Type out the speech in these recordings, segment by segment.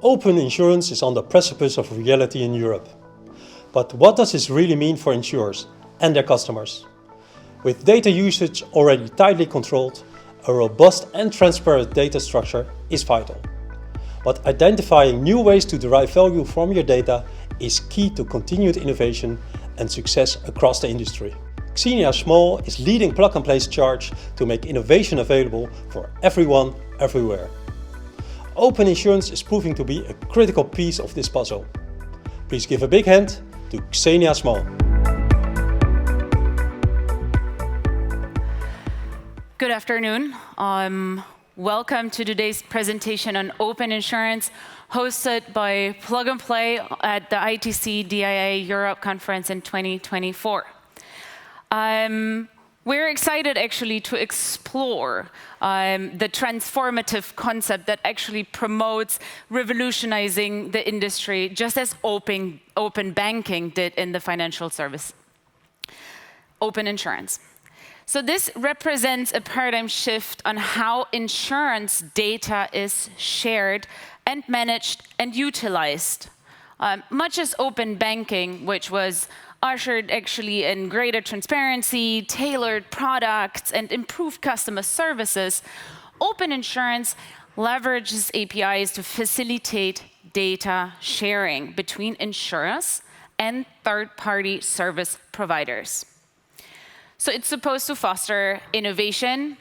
Open insurance is on the precipice of reality in Europe. But what does this really mean for insurers and their customers? With data usage already tightly controlled, a robust and transparent data structure is vital. But identifying new ways to derive value from your data is key to continued innovation and success across the industry. Xenia Schmahl is leading Plug and Play's charge to make innovation available for everyone, everywhere. Open insurance is proving to be a critical piece of this puzzle. Please give a big hand to Xenia Schmahl. Good afternoon. Welcome to today's presentation on open insurance, hosted by Plug and Play at the ITC DIA Europe conference in 2024. We're excited actually to explore the transformative concept that actually promotes revolutionizing the industry, just as open banking did in the financial service. Open insurance. So this represents a paradigm shift on how insurance data is shared and managed and utilized. Much as open banking, which was ushered actually in greater transparency, tailored products, and improved customer services, open insurance leverages APIs to facilitate data sharing between insurers and third-party service providers. So it's supposed to foster innovation,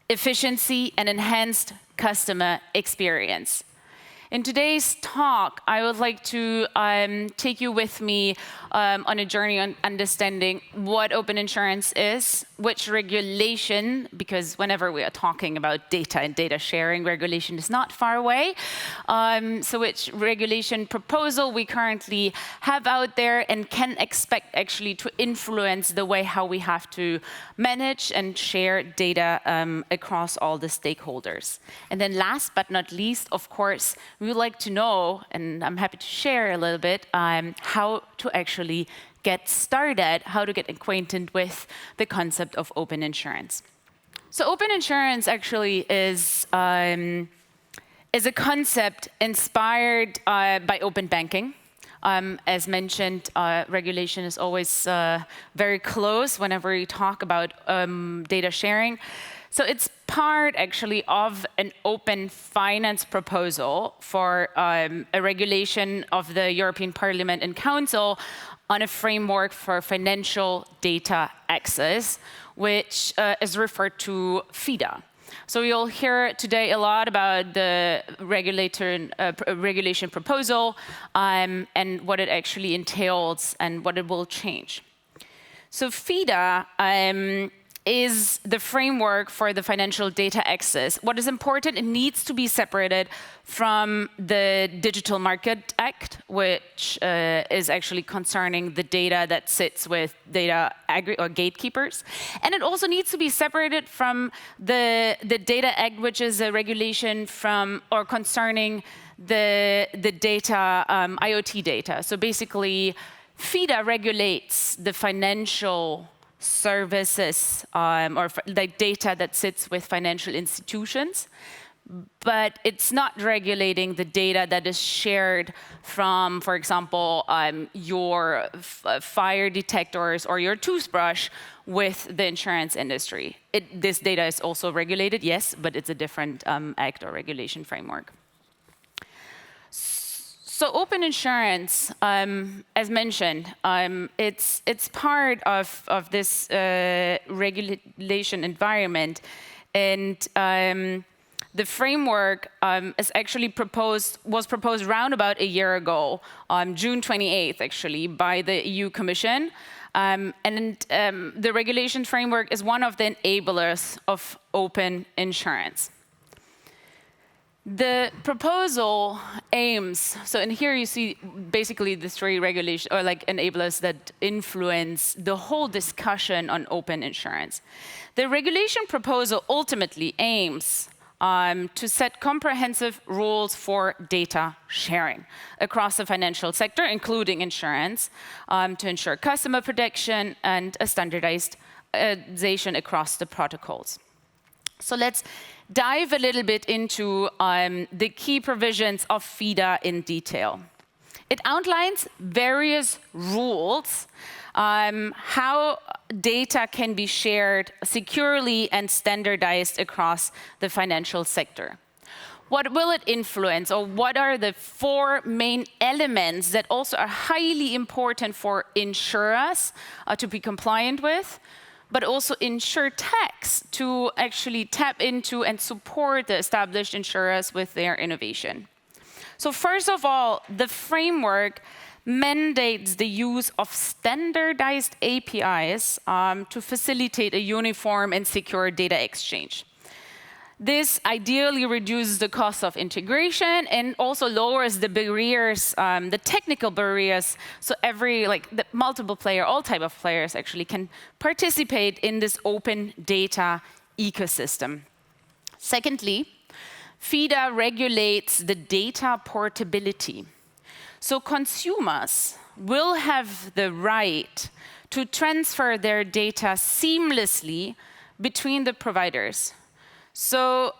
efficiency, and enhanced customer experience. In today's talk, I would like to take you with me on a journey on understanding what open insurance is, which regulation, because whenever we are talking about data and data sharing, regulation is not far away. So which regulation proposal we currently have out there and can expect actually to influence the way how we have to manage and share data across all the stakeholders. And then last but not least, of course, we would like to know, and I'm happy to share a little bit, how to actually get started, how to get acquainted with the concept of open insurance. So open insurance actually is a concept inspired by open banking. As mentioned, regulation is always very close whenever we talk about data sharing. So it's part actually of an open finance proposal for a regulation of the European Parliament and Council on a framework for financial data access, which is referred to FIDA. So you'll hear today a lot about the regulation proposal and what it actually entails and what it will change. So FIDA is the framework for the financial data access. What is important, it needs to be separated from the Digital Market Act, which is actually concerning the data that sits with data or gatekeepers. And it also needs to be separated from the Data Act, which is a regulation from or concerning the data, IoT data. So basically, FIDA regulates the financial services or like data that sits with financial institutions, but it's not regulating the data that is shared from, for example, your fire detectors or your toothbrush with the insurance industry. This data is also regulated, yes, but it's a different act or regulation framework. So open insurance, as mentioned, it's part of this regulation environment, and the framework is actually was proposed around about a year ago, on June 28th, actually, by the EU Commission. And the regulation framework is one of the enablers of open insurance. The proposal aims, so in here you see basically the three regulations, or like enablers that influence the whole discussion on open insurance. The regulation proposal ultimately aims to set comprehensive rules for data sharing across the financial sector, including insurance, to ensure customer protection and a standardization across the protocols. So let's dive a little bit into the key provisions of FIDA in detail. It outlines various rules how data can be shared securely and standardized across the financial sector. What will it influence, or what are the 4 main elements that also are highly important for insurers to be compliant with, but also insurtechs to actually tap into and support the established insurers with their innovation? So first of all, the framework mandates the use of standardized APIs to facilitate a uniform and secure data exchange. This ideally reduces the cost of integration and also lowers the barriers, the technical barriers, so the multiple player, all type of players actually can participate in this open data ecosystem. Secondly, FIDA regulates the data portability. So consumers will have the right to transfer their data seamlessly between the providers. So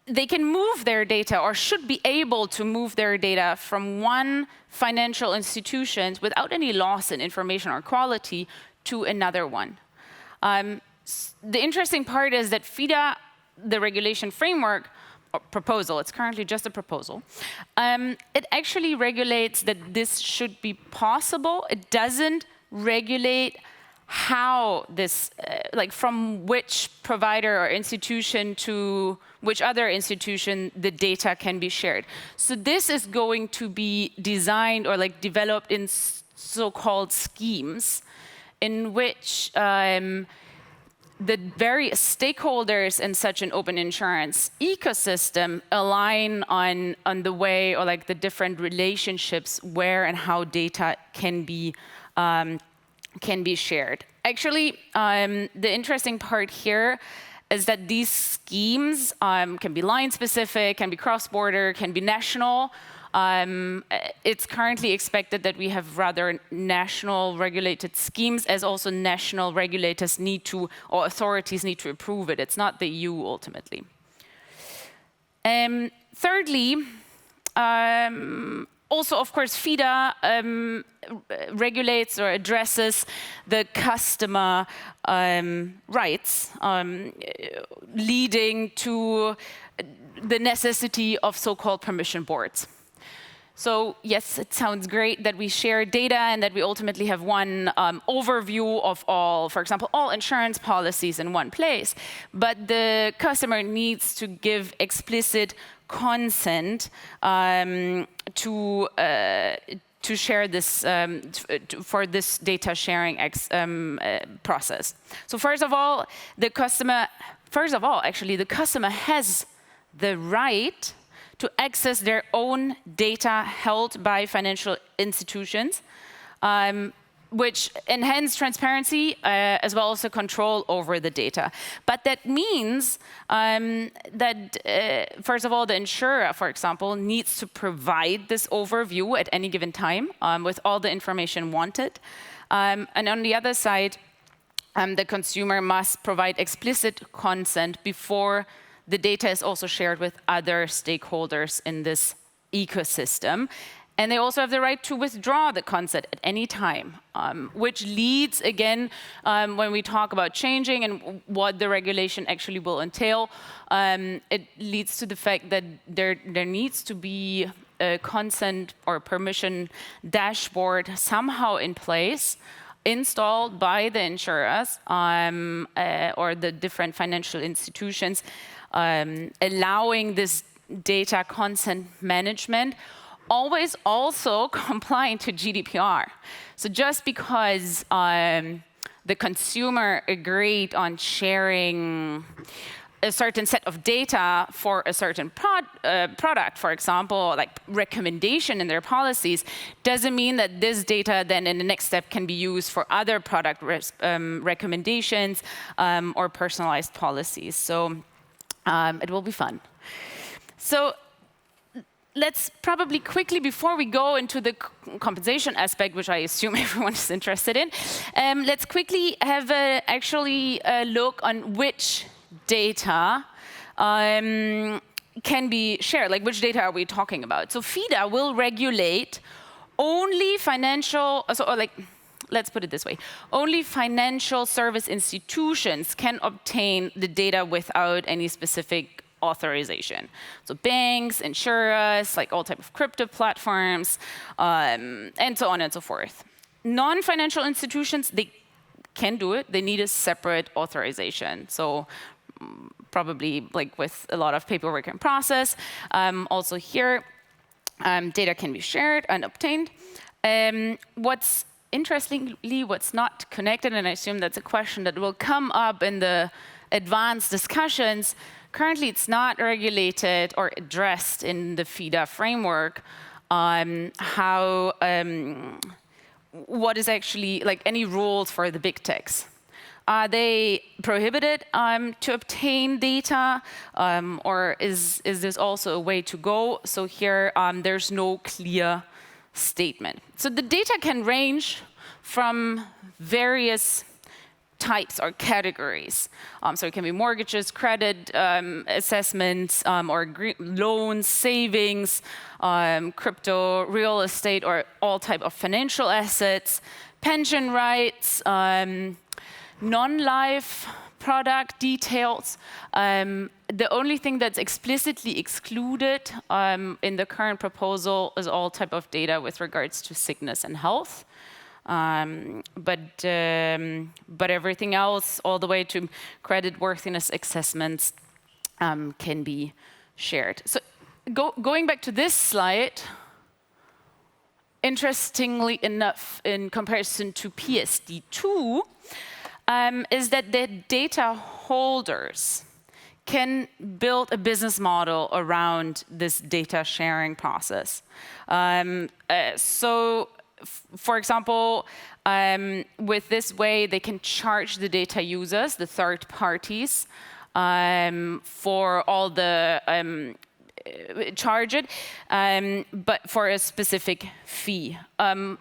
they can move their data, or should be able to move their data from one financial institution without any loss in information or quality to another one. The interesting part is that FIDA, the regulation framework, proposal, it's currently just a proposal, it actually regulates that this should be possible. It doesn't regulate how this, from which provider or institution to which other institution the data can be shared. So this is going to be designed or developed in so-called schemes in which the various stakeholders in such an open insurance ecosystem align on the way, or the different relationships where and how data can be shared. Actually, the interesting part here is that these schemes can be line-specific, can be cross-border, can be national. It's currently expected that we have rather national regulated schemes, as also national regulators need to, or authorities need to approve it. It's not the EU ultimately. Thirdly, also, of course, FIDA regulates or addresses the customer rights, leading to the necessity of so-called permission boards. So yes, it sounds great that we share data and that we ultimately have one overview of all, for example, all insurance policies in one place. But the customer needs to give explicit consent to share this for this data sharing process. So first of all, the customer has the right to access their own data held by financial institutions, which enhance transparency as well as control over the data. But that means that, first of all, the insurer, for example, needs to provide this overview at any given time with all the information wanted. And on the other side, the consumer must provide explicit consent before the data is also shared with other stakeholders in this ecosystem. And they also have the right to withdraw the consent at any time, which leads, again, when we talk about changing and what the regulation actually will entail, it leads to the fact that there needs to be a consent or permission dashboard somehow in place, installed by the insurers or the different financial institutions, allowing this data consent management, always also compliant to GDPR. So just because the consumer agreed on sharing a certain set of data for a certain product, for example, like recommendation in their policies, doesn't mean that this data then in the next step can be used for other product recommendations or personalized policies. So it will be fun. So let's probably quickly, before we go into the compensation aspect, which I assume everyone is interested in, let's quickly have a look on which data can be shared. Like, which data are we talking about? So FIDA will regulate only financial, let's put it this way. Only financial service institutions can obtain the data without any specific authorization. So banks, insurers, like all type of crypto platforms, and so on and so forth. Non-financial institutions, they can do it. They need a separate authorization. So probably like with a lot of paperwork and process. Also here, data can be shared and obtained. What's not connected, and I assume that's a question that will come up in the advanced discussions, currently it's not regulated or addressed in the FIDA framework, what is actually, like any rules for the big techs. Are they prohibited to obtain data, or is this also a way to go? So here, there's no clear statement. So the data can range from various types or categories. So it can be mortgages, credit assessments, or loans, savings, crypto, real estate, or all type of financial assets, pension rights, non-life product details. The only thing that's explicitly excluded in the current proposal is all type of data with regards to sickness and health. But everything else, all the way to credit worthiness assessments, can be shared. So going back to this slide, interestingly enough, in comparison to PSD2, is that the data holders can build a business model around this data sharing process. For example, with this way, they can charge the data users, the third parties, for all the charge it, but for a specific fee.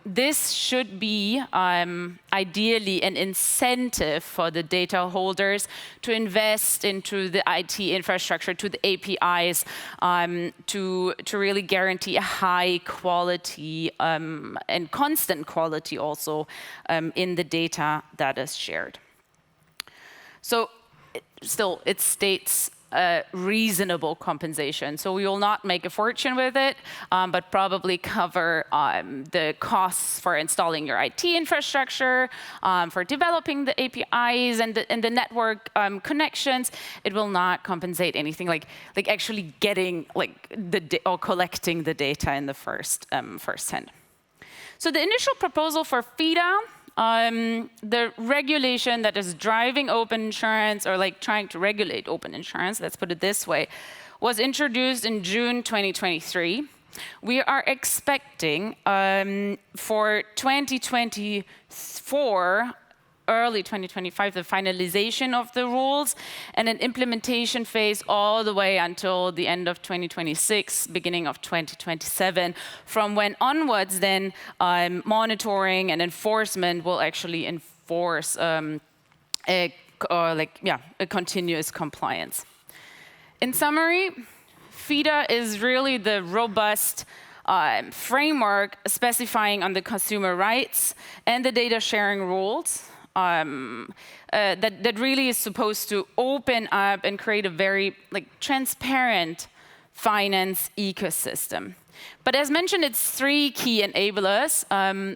This should be ideally an incentive for the data holders to invest into the IT infrastructure, to the APIs, to really guarantee a high quality and constant quality also in the data that is shared. So still, it states reasonable compensation. So we will not make a fortune with it, but probably cover the costs for installing your IT infrastructure, for developing the APIs and the network connections. It will not compensate anything like actually getting or collecting the data in the first hand. So the initial proposal for FIDA, the regulation that is driving open insurance, or like trying to regulate open insurance, let's put it this way, was introduced in June 2023. We are expecting for 2024, early 2025, the finalization of the rules and an implementation phase all the way until the end of 2026, beginning of 2027, from when onwards then monitoring and enforcement will actually enforce a continuous compliance. In summary, FIDA is really the robust framework specifying on the consumer rights and the data sharing rules that really is supposed to open up and create a very transparent finance ecosystem. But as mentioned, it's three key enablers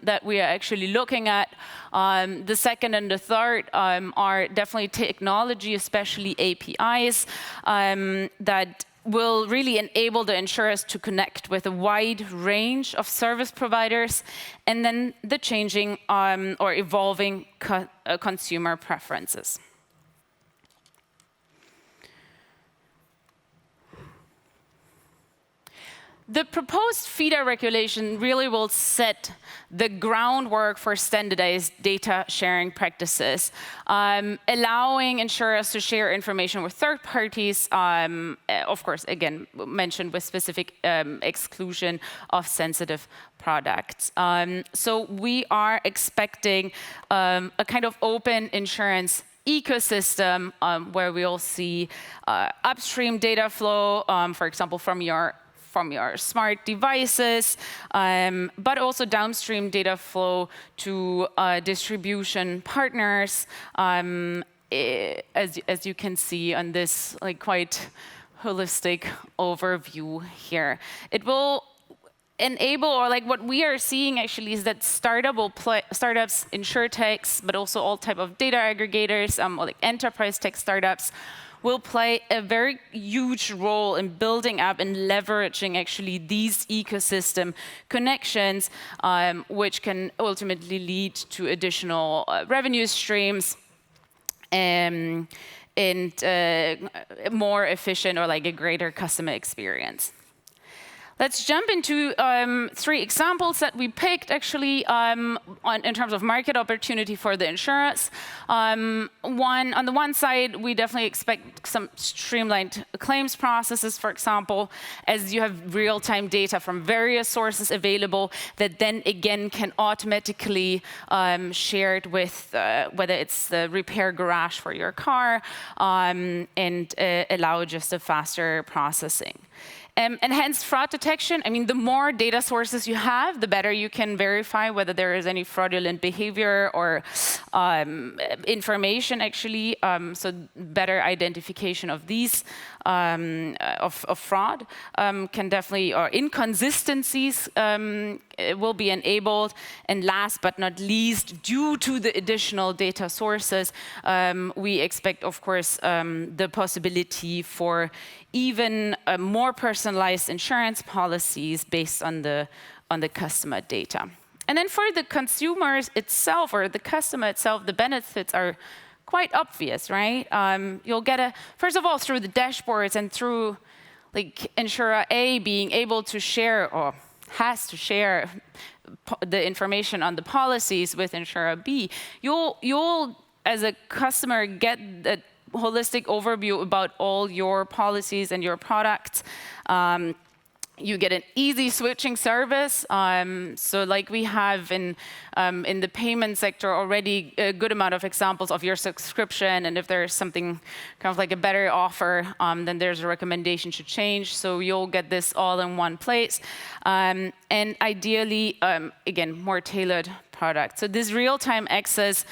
that we are actually looking at. The second and the third are definitely technology, especially APIs, that will really enable the insurers to connect with a wide range of service providers, and then the changing or evolving consumer preferences. The proposed FIDA regulation really will set the groundwork for standardized data sharing practices, allowing insurers to share information with third parties, of course, again, mentioned with specific exclusion of sensitive products. So we are expecting a kind of open insurance ecosystem where we'll see upstream data flow, for example, from your smart devices, but also downstream data flow to distribution partners, as you can see on this quite holistic overview here. It will enable, or what we are seeing actually is that startups, insurtechs, but also all type of data aggregators, or enterprise tech startups, will play a very huge role in building up and leveraging actually these ecosystem connections, which can ultimately lead to additional revenue streams and more efficient, or a greater customer experience. Let's jump into 3 examples that we picked actually in terms of market opportunity for the insurers. On the one side, we definitely expect some streamlined claims processes, for example, as you have real-time data from various sources available that then again can automatically shared with whether it's the repair garage for your car and allow just a faster processing. Enhanced fraud detection. I mean, the more data sources you have, the better you can verify whether there is any fraudulent behavior or information, actually. So better identification of these, of fraud can definitely, or inconsistencies will be enabled. And last but not least, due to the additional data sources, we expect, of course, the possibility for even more personalized insurance policies based on the customer data. And then for the consumers itself, or the customer itself, the benefits are quite obvious, right? You'll get first of all, through the dashboards and through insurer A being able to share, or has to share, the information on the policies with insurer B, you'll as a customer get the holistic overview about all your policies and your products. You get an easy switching service. So we have in the payment sector already a good amount of examples of your subscription, and if there's something kind of a better offer, then there's a recommendation to change. So you'll get this all in one place. And ideally, again, more tailored products. So this real-time access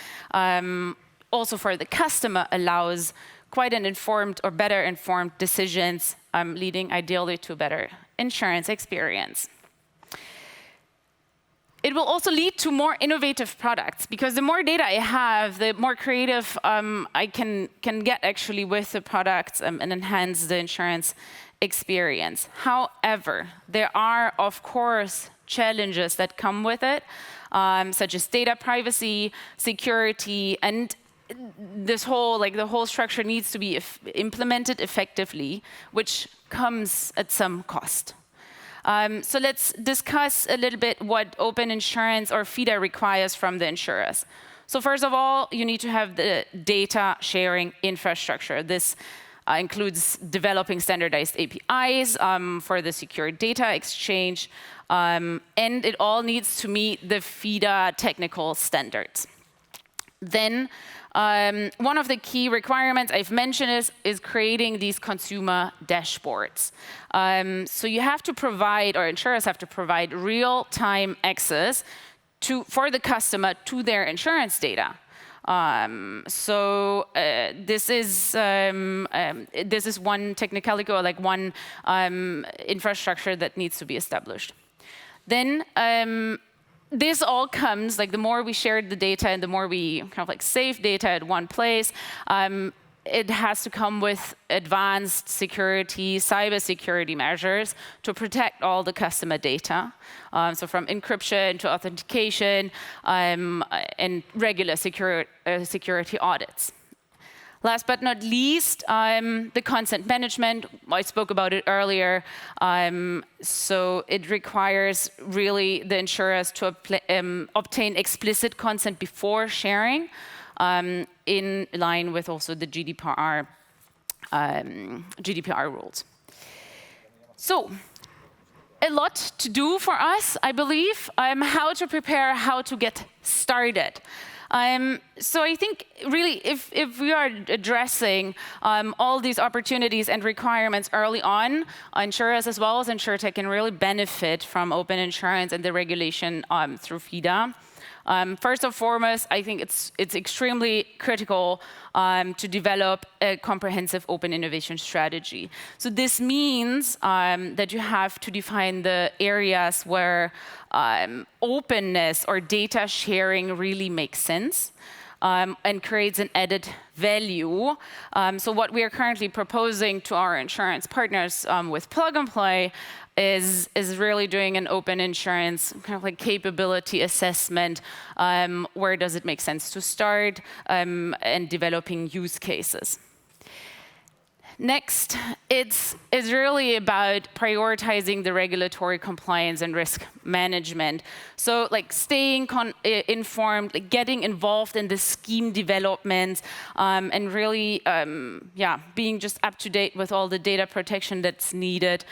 also for the customer allows quite an informed, or better informed decisions, leading ideally to a better insurance experience. It will also lead to more innovative products, because the more data I have, the more creative I can get actually with the products and enhance the insurance experience. However, there are, of course, challenges that come with it, such as data privacy, security, and this whole, the whole structure needs to be implemented effectively, which comes at some cost. So let's discuss a little bit what open insurance, or FIDA, requires from the insurers. So first of all, you need to have the data sharing infrastructure. This includes developing standardized APIs for the secure data exchange, and it all needs to meet the FIDA technical standards. Then one of the key requirements I've mentioned is creating these consumer dashboards. So you have to provide, or insurers have to provide, real-time access for the customer to their insurance data. This is one technicality, or one infrastructure that needs to be established. Then this all comes, the more we share the data and the more we kind of save data at one place, it has to come with advanced security, cybersecurity measures to protect all the customer data. So from encryption to authentication and regular security audits. Last but not least, the consent management. I spoke about it earlier. So it requires really the insurers to obtain explicit consent before sharing, in line with also the GDPR rules. So a lot to do for us, I believe. How to prepare, how to get started. So I think really if we are addressing all these opportunities and requirements early on, insurers as well as InsurTech can really benefit from open insurance and the regulation through FIDA. First and foremost, I think it's extremely critical to develop a comprehensive open innovation strategy. So this means that you have to define the areas where openness or data sharing really makes sense and creates an added value. So what we are currently proposing to our insurance partners with Plug and Play is really doing an open insurance kind of like capability assessment. Where does it make sense to start, and developing use cases. Next, it's really about prioritizing the regulatory compliance and risk management. So like staying informed, like getting involved in the scheme development, and really being just up to date with all the data protection that's needed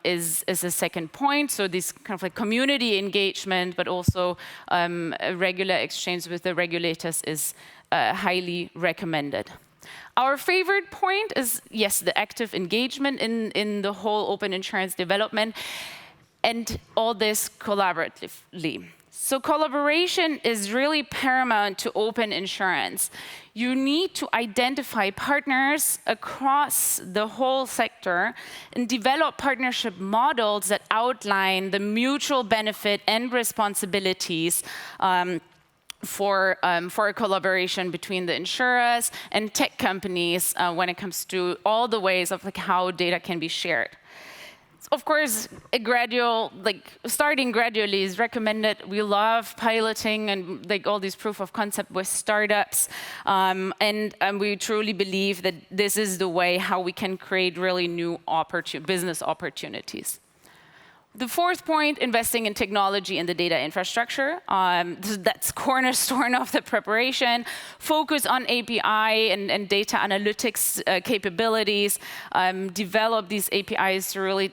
is a second point. So this kind of like community engagement, but also a regular exchange with the regulators is highly recommended. Our favorite point is, yes, the active engagement in the whole open insurance development, and all this collaboratively. So collaboration is really paramount to open insurance. You need to identify partners across the whole sector and develop partnership models that outline the mutual benefit and responsibilities for a collaboration between the insurers and tech companies when it comes to all the ways of like how data can be shared. Of course, starting gradually is recommended. We love piloting and like all these proof of concept with startups, and we truly believe that this is the way how we can create really new business opportunities. The fourth point, investing in technology and the data infrastructure. That's cornerstone of the preparation. Focus on API and data analytics capabilities. Develop these APIs to really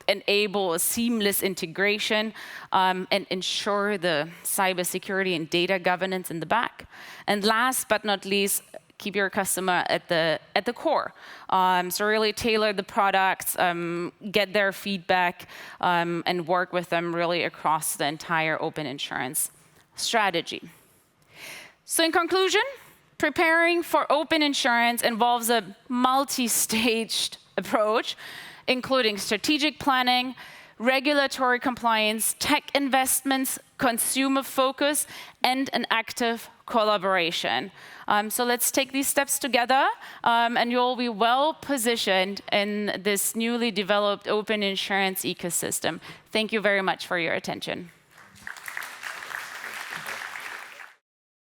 enable a seamless integration and ensure the cybersecurity and data governance in the back. And last but not least, keep your customer at the core. So really tailor the products, get their feedback, and work with them really across the entire open insurance strategy. So in conclusion, preparing for open insurance involves a multi-staged approach, including strategic planning, regulatory compliance, tech investments, consumer focus, and an active collaboration. So let's take these steps together, and you'll be well positioned in this newly developed open insurance ecosystem. Thank you very much for your attention.